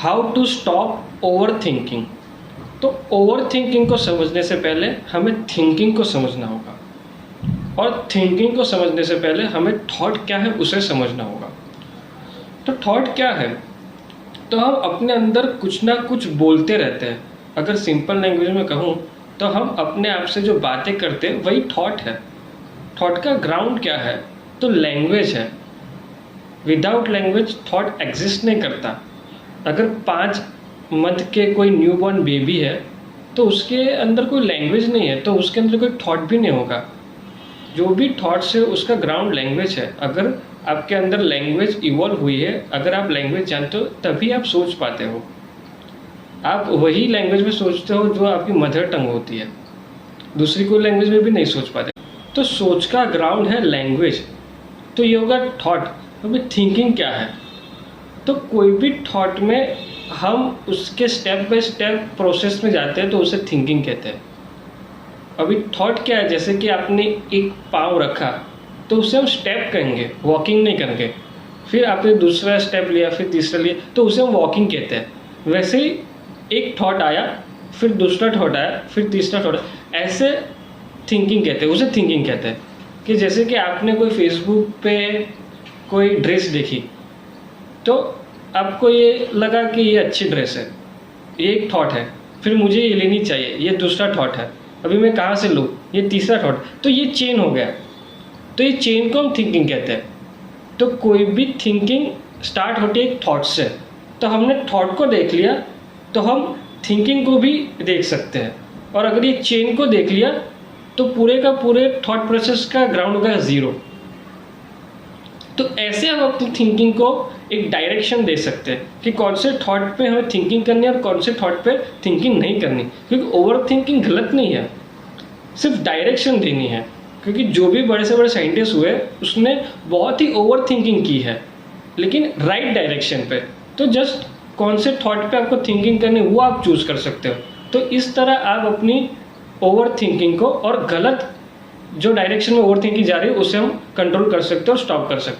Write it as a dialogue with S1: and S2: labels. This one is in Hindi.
S1: How to stop over thinking. तो ओवर थिंकिंग को समझने से पहले हमें थिंकिंग को समझना होगा, और थिंकिंग को समझने से पहले हमें थॉट क्या है उसे समझना होगा। तो थॉट क्या है? तो हम अपने अंदर कुछ ना कुछ बोलते रहते हैं। अगर सिंपल लैंग्वेज में कहूँ तो हम अपने आप से जो बातें करते हैं वही थॉट है। थॉट का ग्राउंड क्या है? तो लैंग्वेज है। विदाउट लैंग्वेज थॉट एग्जिस्ट नहीं करता। अगर 5 मंथ के कोई न्यूबॉर्न बेबी है तो उसके अंदर कोई लैंग्वेज नहीं है, तो उसके अंदर कोई थॉट भी नहीं होगा। जो भी थॉट्स है उसका ग्राउंड लैंग्वेज है। अगर आपके अंदर लैंग्वेज इवॉल्व हुई है, अगर आप लैंग्वेज जानते हो तभी आप सोच पाते हो। आप वही लैंग्वेज में सोचते हो जो आपकी मदर टंग होती है, दूसरी कोई लैंग्वेज में भी नहीं सोच पाते। तो सोच का ग्राउंड है लैंग्वेज। तो ये होगा थॉट। अभी थिंकिंग क्या है? तो कोई भी थॉट में हम उसके स्टेप बाय स्टेप प्रोसेस में जाते हैं तो उसे थिंकिंग कहते हैं। अभी थॉट क्या है? जैसे कि आपने एक पाँव रखा तो उसे हम स्टेप कहेंगे, वॉकिंग नहीं करेंगे। फिर आपने दूसरा स्टेप लिया, फिर तीसरा लिया, तो उसे हम वॉकिंग कहते हैं। वैसे ही एक थॉट आया, फिर दूसरा थॉट आया, फिर तीसरा थॉट, ऐसे थिंकिंग कहते हैं, उसे थिंकिंग कहते हैं। कि जैसे कि आपने कोई फेसबुक पे कोई ड्रेस देखी तो आपको ये लगा कि ये अच्छी ड्रेस है, ये एक थॉट है। फिर मुझे ये लेनी चाहिए, ये दूसरा थॉट है। अभी मैं कहाँ से लूँ, ये तीसरा थॉट। तो ये चेन हो गया। तो ये चेन को हम थिंकिंग कहते हैं। तो कोई भी थिंकिंग स्टार्ट होती है एक थॉट से। तो हमने थॉट को देख लिया तो हम थिंकिंग को भी देख सकते हैं। और अगर ये चेन को देख लिया तो पूरे का पूरे थॉट प्रोसेस का ग्राउंड होगा 0। तो ऐसे हम अपनी थिंकिंग को एक डायरेक्शन दे सकते हैं कि कौन से थॉट पे हमें थिंकिंग करनी है और कौन से थॉट पे थिंकिंग नहीं करनी। क्योंकि ओवर थिंकिंग गलत नहीं है, सिर्फ डायरेक्शन देनी है। क्योंकि जो भी बड़े से बड़े साइंटिस्ट हुए उसने बहुत ही ओवर थिंकिंग की है, लेकिन राइट डायरेक्शन पे। तो जस्ट कौन से थॉट पे आपको थिंकिंग करनी वो आप चूज़ कर सकते हो। तो इस तरह आप अपनी ओवर थिंकिंग को और गलत जो डायरेक्शन में ओवर थिंकिंग जा रही है उसे हम कंट्रोल कर सकते हो और स्टॉप कर सकते हो।